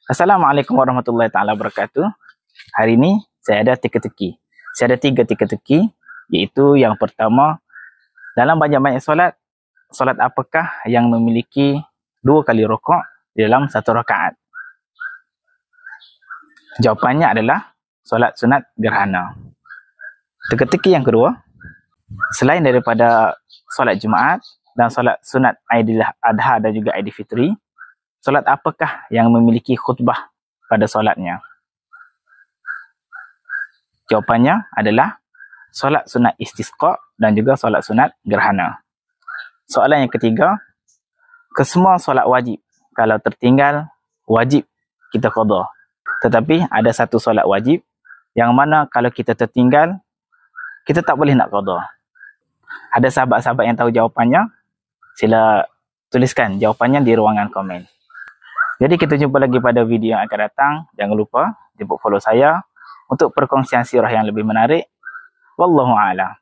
Assalamualaikum warahmatullahi taala wabarakatuh. Hari ini saya ada teka-teki. Saya ada 3 teka-teki, iaitu yang pertama, dalam banyak-banyak solat, solat apakah yang memiliki 2 kali rukuk di dalam 1 rakaat? Jawapannya adalah solat sunat gerhana. Teka-teki yang kedua, selain daripada solat Jumaat dan solat sunat Aidil Adha dan juga Aidilfitri, solat apakah yang memiliki khutbah pada solatnya? Jawapannya adalah solat sunat istisqa dan juga solat sunat gerhana. Soalan yang ketiga, kesemua solat wajib kalau tertinggal wajib kita qada. Tetapi ada satu solat wajib yang mana kalau kita tertinggal kita tak boleh nak qada. Ada sahabat-sahabat yang tahu jawapannya? Sila tuliskan jawapannya di ruangan komen. Jadi kita jumpa lagi pada video yang akan datang. Jangan lupa jemput follow saya untuk perkongsian sirah yang lebih menarik. Wallahu a'lam.